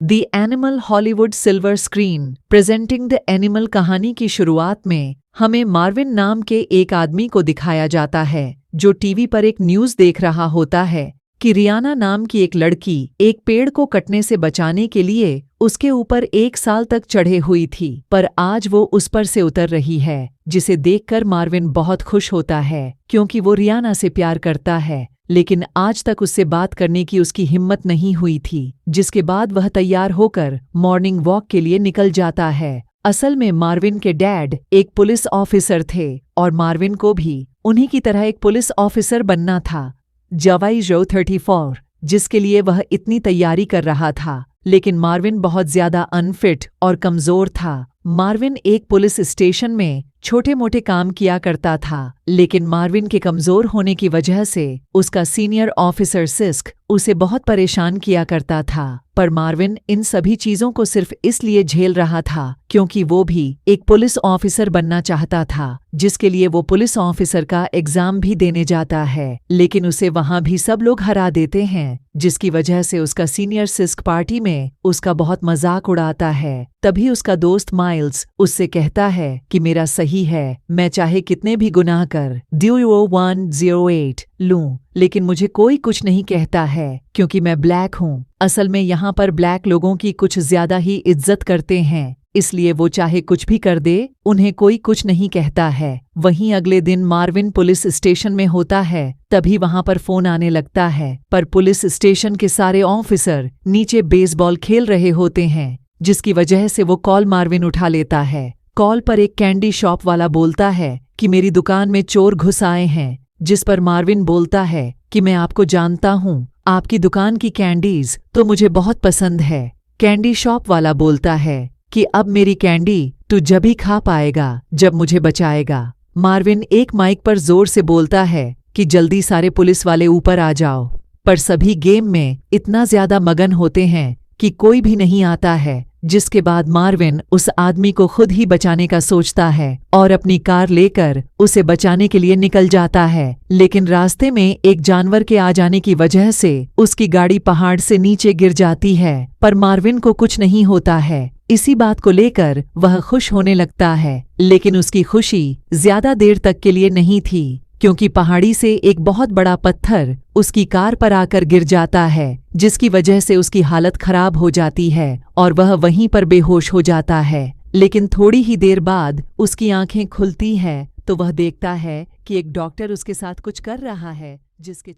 The animal Hollywood silver screen presenting the animal कहानी की शुरुआत में हमें मार्विन नाम के एक आदमी को दिखाया जाता है जो टीवी पर एक न्यूज़ देख रहा होता है कि रियाना नाम की एक लड़की एक पेड़ को कटने से बचाने के लिए उसके ऊपर 1 साल तक चढ़े हुई थी, पर आज वो उस पर से उतर रही है, जिसे देखकर मार्विन बहुत खुश होता है क्योंकि वो रियाना से प्यार करता है। लेकिन आज तक उससे बात करने की उसकी हिम्मत नहीं हुई थी, जिसके बाद वह तैयार होकर मॉर्निंग वॉक के लिए निकल जाता है। असल में मार्विन के डैड एक पुलिस ऑफिसर थे और मार्विन को भी उन्हीं की तरह एक पुलिस ऑफिसर बनना था, जवाई जो 34, जिसके लिए वह इतनी तैयारी कर रहा था। लेकिन मार्विन बहुत ज्यादा अनफिट और कमजोर था। मार्विन एक पुलिस स्टेशन में छोटे मोटे काम किया करता था, लेकिन मार्विन के कमजोर होने की वजह से उसका सीनियर ऑफिसर सिस्क उसे बहुत परेशान किया करता था। पर मार्विन इन सभी चीजों को सिर्फ इसलिए झेल रहा था क्योंकि वो भी एक पुलिस ऑफिसर बनना चाहता था, जिसके लिए वो पुलिस ऑफिसर का एग्जाम भी देने जाता है। लेकिन उसे वहां भी सब लोग हरा देते हैं, जिसकी वजह से उसका सीनियर सिस्क पार्टी में उसका बहुत मजाक उड़ाता है। तभी उसका दोस्त माइल्स उससे कहता है कि मेरा सही है, मैं चाहे कितने भी गुनाह कर ड्यू 108 लूं, लेकिन मुझे कोई कुछ नहीं कहता है क्योंकि मैं ब्लैक हूँ। असल में यहाँ पर ब्लैक लोगों की कुछ ज्यादा ही इज्जत करते हैं, इसलिए वो चाहे कुछ भी कर दे उन्हें कोई कुछ नहीं कहता है। वहीं अगले दिन मार्विन पुलिस स्टेशन में होता है, तभी वहां पर फोन आने लगता है, पर पुलिस स्टेशन के सारे ऑफिसर नीचे बेसबॉल खेल रहे होते हैं, जिसकी वजह से वो कॉल मार्विन उठा लेता है। कॉल पर एक कैंडी शॉप वाला बोलता है कि मेरी दुकान में चोर घुस आए हैं, जिस पर मार्विन बोलता है कि मैं आपको जानता हूँ, आपकी दुकान की कैंडीज तो मुझे बहुत पसंद है। कैंडी शॉप वाला बोलता है कि अब मेरी कैंडी तू जब ही खा पाएगा जब मुझे बचाएगा। मार्विन एक माइक पर जोर से बोलता है कि जल्दी सारे पुलिस वाले ऊपर आ जाओ, पर सभी गेम में इतना ज्यादा मगन होते हैं कि कोई भी नहीं आता है। जिसके बाद मार्विन उस आदमी को खुद ही बचाने का सोचता है और अपनी कार लेकर उसे बचाने के लिए निकल जाता है। लेकिन रास्ते में एक जानवर के आ जाने की वजह से उसकी गाड़ी पहाड़ से नीचे गिर जाती है, पर मार्विन को कुछ नहीं होता है। इसी बात को लेकर वह खुश होने लगता है, लेकिन उसकी खुशी ज्यादा देर तक के लिए नहीं थी, क्योंकि पहाड़ी से एक बहुत बड़ा पत्थर उसकी कार पर आकर गिर जाता है, जिसकी वजह से उसकी हालत खराब हो जाती है और वह वहीं पर बेहोश हो जाता है। लेकिन थोड़ी ही देर बाद उसकी आंखें खुलती हैं तो वह देखता है कि एक डॉक्टर उसके साथ कुछ कर रहा है, जिसके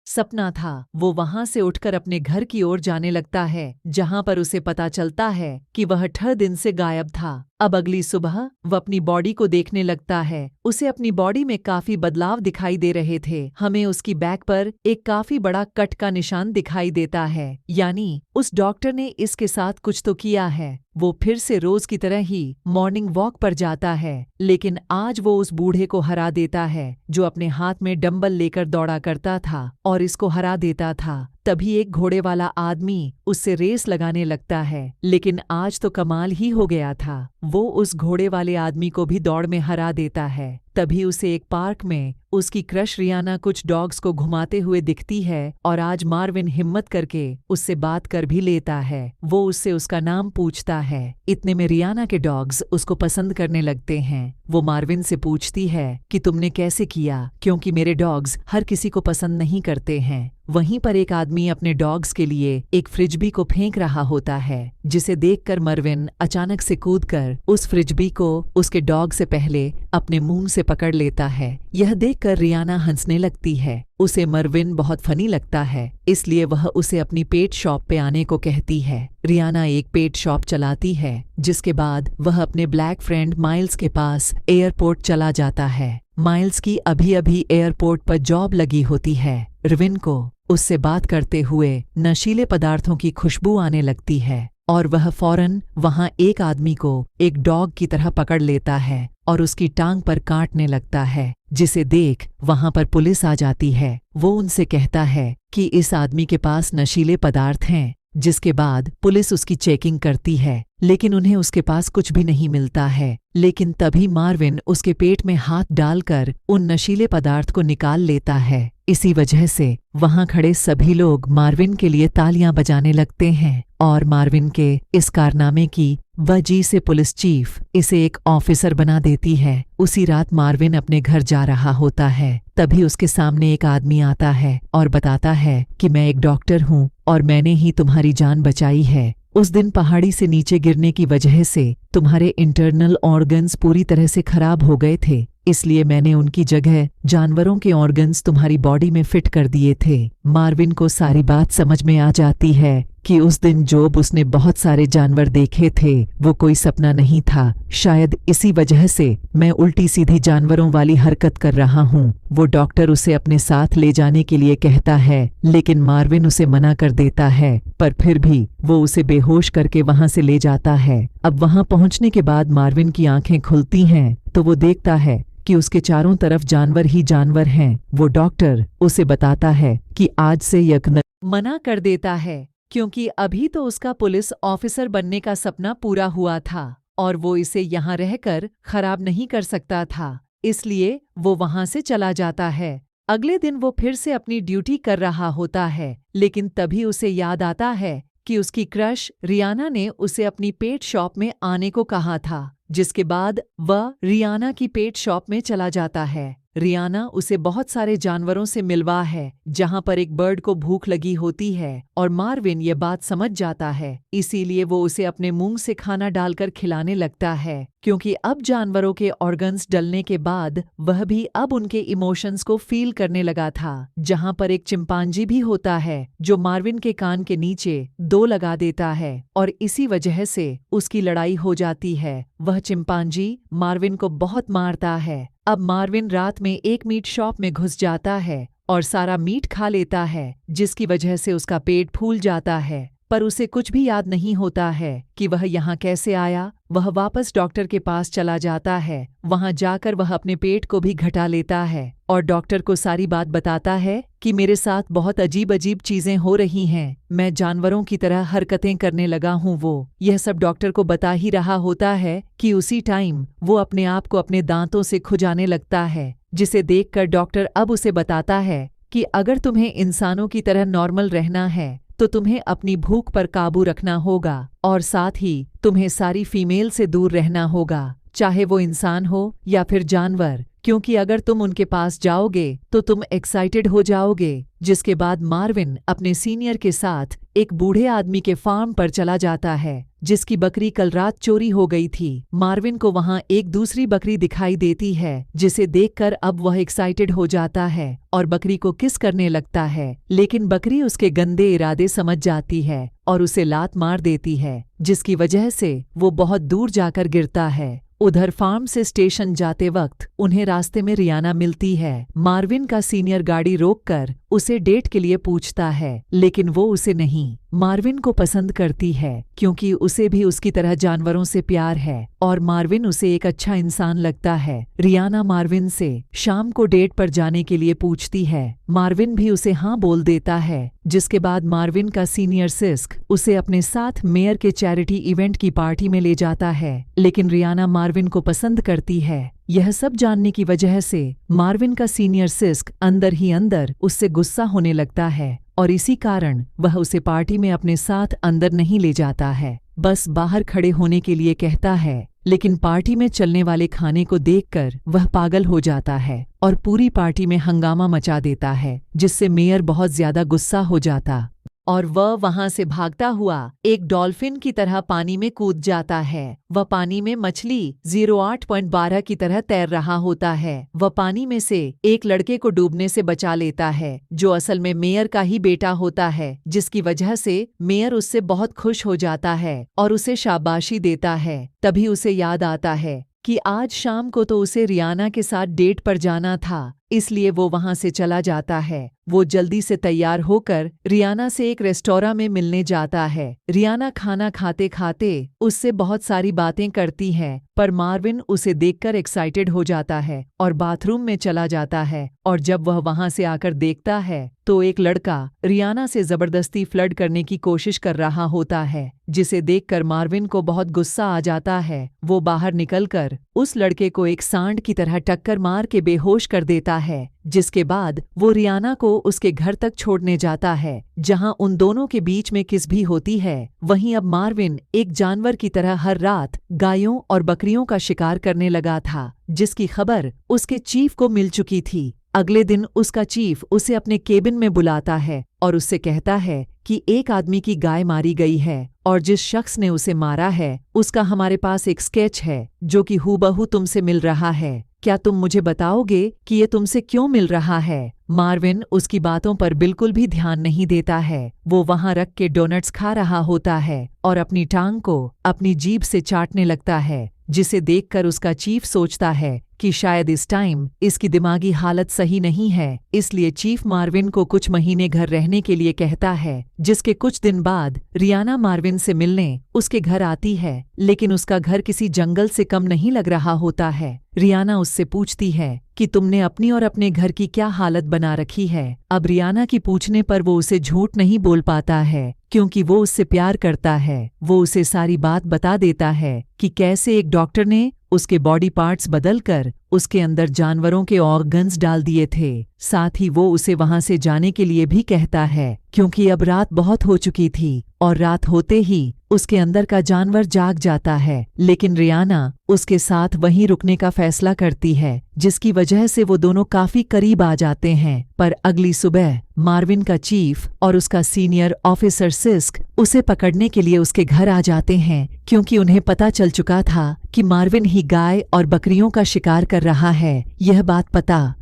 सपना था। वो वहां से उठकर अपने घर की ओर जाने लगता है, जहां पर उसे पता चलता है कि वह 8 दिन से गायब था। अब अगली सुबह वह अपनी बॉडी को देखने लगता है। उसे अपनी बॉडी में काफी बदलाव दिखाई दे रहे थे। हमें उसकी बैक पर एक काफी बड़ा कट का निशान दिखाई देता है, यानी उस डॉक्टर ने इसके साथ कुछ तो किया है। वो फिर से रोज की तरह ही मॉर्निंग वॉक पर जाता है, लेकिन आज वो उस बूढ़े को हरा देता है जो अपने हाथ में डंबल लेकर दौड़ा करता था और इसको हरा देता था। तभी एक घोड़े वाला आदमी उससे रेस लगाने लगता है, लेकिन आज तो कमाल ही हो गया था। वो उस घोड़े वाले आदमी को भी दौड़ में हरा देता है। तभी उसे एक पार्क में उसकी क्रश रियाना कुछ डॉग्स को घुमाते हुए दिखती है और आज मार्विन हिम्मत करके उससे बात कर भी लेता है। वो उससे उसका नाम पूछता है। इतने में रियाना के डॉग्स उसको पसंद करने लगते हैं। वो मार्विन से पूछती है कि तुमने कैसे किया, क्योंकि मेरे डॉग्स हर किसी को पसंद नहीं करते हैं। वहीं पर एक आदमी अपने डॉग्स के लिए एक फ्रिजबी को फेंक रहा होता है, जिसे देखकर मार्विन अचानक से कूदकर उस फ्रिजबी को उसके डॉग से पहले अपने मुंह से पकड़ लेता है। यह देखकर रियाना हंसने लगती है। उसे मार्विन बहुत फनी लगता है, इसलिए वह उसे अपनी पेट शॉप पे आने को कहती है। रियाना एक पेट शॉप चलाती है, जिसके बाद वह अपने ब्लैक फ्रेंड माइल्स के पास एयरपोर्ट चला जाता है। माइल्स की अभी अभी एयरपोर्ट पर जॉब लगी होती है। रविन को उससे बात करते हुए नशीले पदार्थों की खुशबू आने लगती है और वह फौरन वहां एक आदमी को एक डॉग की तरह पकड़ लेता है और उसकी टांग पर काटने लगता है, जिसे देख वहां पर पुलिस आ जाती है। वो उनसे कहता है कि इस आदमी के पास नशीले पदार्थ हैं, जिसके बाद पुलिस उसकी चेकिंग करती है, लेकिन उन्हें उसके पास कुछ भी नहीं मिलता है। लेकिन तभी मार्विन उसके पेट में हाथ डालकर उन नशीले पदार्थ को निकाल लेता है। इसी वजह से वहां खड़े सभी लोग मार्विन के लिए तालियां बजाने लगते हैं और मार्विन के इस कारनामे की वजह से पुलिस चीफ इसे एक ऑफिसर बना देती है। उसी रात मार्विन अपने घर जा रहा होता है, तभी उसके सामने एक आदमी आता है और बताता है कि मैं एक डॉक्टर हूँ और मैंने ही तुम्हारी जान बचाई है। उस दिन पहाड़ी से नीचे गिरने की वजह से तुम्हारे इंटरनल ऑर्गन्स पूरी तरह से खराब हो गए थे, इसलिए मैंने उनकी जगह जानवरों के ऑर्गन्स तुम्हारी बॉडी में फिट कर दिए थे। मार्विन को सारी बात समझ में आ जाती है कि उस दिन जब उसने बहुत सारे जानवर देखे थे वो कोई सपना नहीं था। शायद इसी वजह से मैं उल्टी सीधी जानवरों वाली हरकत कर रहा हूँ। वो डॉक्टर उसे अपने साथ ले जाने के लिए कहता है, लेकिन मार्विन उसे मना कर देता है, पर फिर भी वो उसे बेहोश करके वहां से ले जाता है। अब वहां पहुंचने के बाद मार्विन की आंखें खुलती हैं तो वो देखता है कि उसके चारों तरफ जानवर ही जानवर हैं। वो डॉक्टर उसे बताता है कि आज से यज्ञ मना कर देता है, क्योंकि अभी तो उसका पुलिस ऑफिसर बनने का सपना पूरा हुआ था और वो इसे यहाँ रहकर खराब नहीं कर सकता था, इसलिए वो वहां से चला जाता है। अगले दिन वो फिर से अपनी ड्यूटी कर रहा होता है, लेकिन तभी उसे याद आता है कि उसकी क्रश रियाना ने उसे अपनी पेट शॉप में आने को कहा था, जिसके बाद वह रियाना की पेट शॉप में चला जाता है। रियाना उसे बहुत सारे जानवरों से मिलवा है, जहां पर एक बर्ड को भूख लगी होती है और मार्विन ये बात समझ जाता है, इसीलिए वो उसे अपने मुंह से खाना डालकर खिलाने लगता है, क्योंकि अब जानवरों के ऑर्गन्स डलने के बाद वह भी अब उनके इमोशंस को फील करने लगा था। जहां पर एक चिंपांजी भी होता है जो मार्विन के कान के नीचे 2 लगा देता है और इसी वजह से उसकी लड़ाई हो जाती है। वह चिंपांजी मार्विन को बहुत मारता है। अब मार्विन रात में एक मीट शॉप में घुस जाता है और सारा मीट खा लेता है, जिसकी वजह से उसका पेट फूल जाता है, पर उसे कुछ भी याद नहीं होता है कि वह यहाँ कैसे आया। वह वापस डॉक्टर के पास चला जाता है। वहां जाकर वह अपने पेट को भी घटा लेता है और डॉक्टर को सारी बात बताता है कि मेरे साथ बहुत अजीब अजीब चीजें हो रही हैं, मैं जानवरों की तरह हरकतें करने लगा हूँ। वो यह सब डॉक्टर को बता ही रहा होता है कि उसी टाइम वो अपने आप को अपने दांतों से खुजाने लगता है, जिसे देखकर डॉक्टर अब उसे बताता है कि अगर तुम्हें इंसानों की तरह नॉर्मल रहना है तो तुम्हें अपनी भूख पर काबू रखना होगा और साथ ही तुम्हें सारी फीमेल से दूर रहना होगा, चाहे वो इंसान हो या फिर जानवर, क्योंकि अगर तुम उनके पास जाओगे तो तुम एक्साइटेड हो जाओगे। जिसके बाद मार्विन अपने सीनियर के साथ एक बूढ़े आदमी के फार्म पर चला जाता है, जिसकी बकरी कल रात चोरी हो गई थी। मार्विन को वहां एक दूसरी बकरी दिखाई देती है, जिसे देखकर अब वह एक्साइटेड हो जाता है और बकरी को किस करने लगता है, लेकिन बकरी उसके गंदे इरादे समझ जाती है और उसे लात मार देती है, जिसकी वजह से वो बहुत दूर जाकर गिरता है। उधर फार्म से स्टेशन जाते वक्त उन्हें रास्ते में रियाना मिलती है। मार्विन का सीनियर गाड़ी रोककर उसे डेट के लिए पूछता है, लेकिन वो उसे नहीं, मार्विन को पसंद करती है, क्योंकि उसे भी उसकी तरह जानवरों से प्यार है और मार्विन उसे एक अच्छा इंसान लगता है। रियाना मार्विन से शाम को डेट पर जाने के लिए पूछती है। मार्विन भी उसे हाँ बोल देता है, जिसके बाद मार्विन का सीनियर सिस्क उसे अपने साथ मेयर के चैरिटी इवेंट की पार्टी में ले जाता है, लेकिन रियाना मार्विन को पसंद करती है। यह सब जानने की वजह से मार्विन का सीनियर सिस्क अंदर ही अंदर उससे गुस्सा होने लगता है और इसी कारण वह उसे पार्टी में अपने साथ अंदर नहीं ले जाता है, बस बाहर खड़े होने के लिए कहता है। लेकिन पार्टी में चलने वाले खाने को देखकर वह पागल हो जाता है और पूरी पार्टी में हंगामा मचा देता है, जिससे मेयर बहुत ज्यादा गुस्सा हो जाता और वह वहां से भागता हुआ एक डॉल्फिन की तरह पानी में कूद जाता है। वह पानी में मछली 08.12 की तरह तैर रहा होता है। वह पानी में से एक लड़के को डूबने से बचा लेता है, जो असल में मेयर का ही बेटा होता है, जिसकी वजह से मेयर उससे बहुत खुश हो जाता है और उसे शाबाशी देता है। तभी उसे याद आता है कि आज शाम को तो उसे रियाना के साथ डेट पर जाना था, इसलिए वो वहां से चला जाता है। वो जल्दी से तैयार होकर रियाना से एक रेस्टोरेंट में मिलने जाता है। रियाना खाना खाते खाते उससे बहुत सारी बातें करती है, पर मार्विन उसे देखकर एक्साइटेड हो जाता है और बाथरूम में चला जाता है। और जब वह वहां से आकर देखता है तो एक लड़का रियाना से जबरदस्ती फ्लर्ट करने की कोशिश कर रहा होता है, जिसे देखकर मार्विन को बहुत गुस्सा आ जाता है। वो बाहर निकलकर उस लड़के को एक सांड की तरह टक्कर मार के बेहोश कर देता है, जिसके बाद वो रियाना को उसके घर तक छोड़ने जाता है जहां उन दोनों के बीच में किस भी होती है। वहीं अब मार्विन एक जानवर की तरह हर रात गायों और बकरियों का शिकार करने लगा था, जिसकी खबर उसके चीफ को मिल चुकी थी। अगले दिन उसका चीफ उसे अपने केबिन में बुलाता है और उससे कहता है कि एक आदमी की गाय मारी गई है और जिस शख्स ने उसे मारा है उसका हमारे पास एक स्केच है जो कि हूबहू तुमसे मिल रहा है। क्या तुम मुझे बताओगे कि ये तुमसे क्यों मिल रहा है? मार्विन उसकी बातों पर बिल्कुल भी ध्यान नहीं देता है। वो वहां रख के डोनट्स खा रहा होता है और अपनी टांग को अपनी जीभ से चाटने लगता है, जिसे देखकर उसका चीफ सोचता है कि शायद इस टाइम इसकी दिमागी हालत सही नहीं है। इसलिए चीफ मार्विन को कुछ महीने घर रहने के लिए कहता है। जिसके कुछ दिन बाद रियाना मार्विन से मिलने उसके घर आती है, लेकिन उसका घर किसी जंगल से कम नहीं लग रहा होता है। रियाना उससे पूछती है कि तुमने अपनी और अपने घर की क्या हालत बना रखी है। अब रियाना की पूछने पर वो उसे झूठ नहीं बोल पाता है, क्योंकि वो उससे प्यार करता है। वो उसे सारी बात बता देता है कि कैसे एक डॉक्टर ने उसके बॉडी पार्ट्स बदलकर उसके अंदर जानवरों के ऑर्गन्स डाल दिए थे। साथ ही वो उसे वहां से जाने के लिए भी कहता है, क्योंकि अब रात बहुत हो चुकी थी और रात होते ही उसके अंदर का जानवर जाग जाता है। लेकिन रियाना उसके साथ वहीं रुकने का फैसला करती है, जिसकी वजह से वो दोनों काफी करीब आ जाते हैं। पर अगली सुबह मार्विन का चीफ और उसका सीनियर ऑफिसर सिस्क उसे पकड़ने के लिए उसके घर आ जाते हैं, क्योंकि उन्हें पता चल चुका था कि मार्विन ही गाय और बकरियों का शिकार कर रहा है। यह बात पता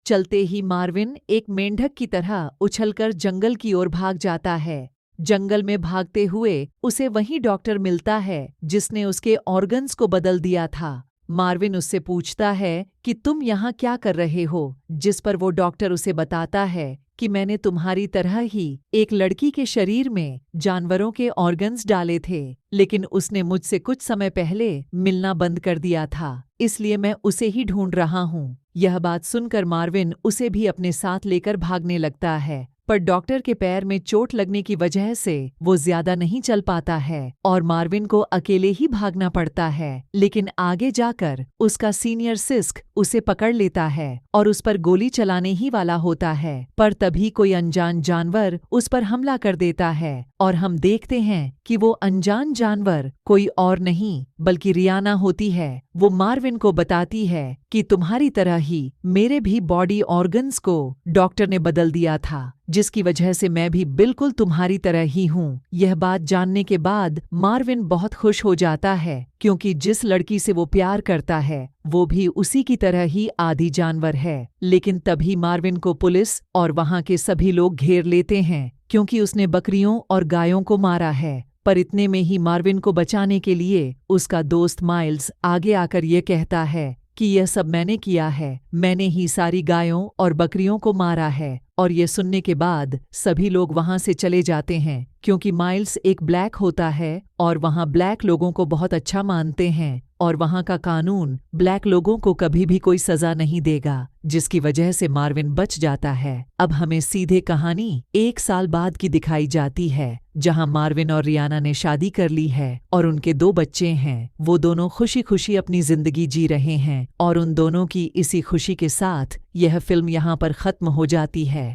चलते ही मार्विन एक मेंढक की तरह उछलकर जंगल की ओर भाग जाता है। जंगल में भागते हुए उसे वही डॉक्टर मिलता है जिसने उसके ऑर्गन्स को बदल दिया था। मार्विन उससे पूछता है कि तुम यहाँ क्या कर रहे हो, जिस पर वो डॉक्टर उसे बताता है कि मैंने तुम्हारी तरह ही एक लड़की के शरीर में जानवरों के ऑर्गन्स डाले थे, लेकिन उसने मुझसे कुछ समय पहले मिलना बंद कर दिया था, इसलिए मैं उसे ही ढूंढ रहा हूँ। यह बात सुनकर मार्विन उसे भी अपने साथ लेकर भागने लगता है, पर डॉक्टर के पैर में चोट लगने की वजह से वो ज्यादा नहीं चल पाता है और मार्विन को अकेले ही भागना पड़ता है। लेकिन आगे जाकर उसका सीनियर सिस्क उसे पकड़ लेता है और उस पर गोली चलाने ही वाला होता है, पर तभी कोई अनजान जानवर उस पर हमला कर देता है और हम देखते हैं कि वो अनजान जानवर कोई और नहीं बल्कि रियाना होती है। वो मार्विन को बताती है कि तुम्हारी तरह ही मेरे भी बॉडी ऑर्गन्स को डॉक्टर ने बदल दिया था, जिसकी वजह से मैं भी बिल्कुल तुम्हारी तरह ही हूँ। यह बात जानने के बाद मार्विन बहुत खुश हो जाता है, क्योंकि जिस लड़की से वो प्यार करता है वो भी उसी की तरह ही आधी जानवर है। लेकिन तभी मार्विन को पुलिस और वहां के सभी लोग घेर लेते हैं, क्योंकि उसने बकरियों और गायों को मारा है। पर इतने में ही मार्विन को बचाने के लिए उसका दोस्त माइल्स आगे आकर ये कहता है कि यह सब मैंने किया है, मैंने ही सारी गायों और बकरियों को मारा है। और ये सुनने के बाद सभी लोग वहां से चले जाते हैं, क्योंकि माइल्स एक ब्लैक होता है और वहां ब्लैक लोगों को बहुत अच्छा मानते हैं और वहां का कानून ब्लैक लोगों को कभी भी कोई सजा नहीं देगा, जिसकी वजह से मार्विन बच जाता है। अब हमें सीधे कहानी 1 साल बाद की दिखाई जाती है, जहां मार्विन और रियाना ने शादी कर ली है और उनके 2 बच्चे हैं। वो दोनों खुशी खुशी अपनी जिंदगी जी रहे हैं और उन दोनों की इसी खुशी के साथ यह फिल्म यहाँ पर खत्म हो जाती है।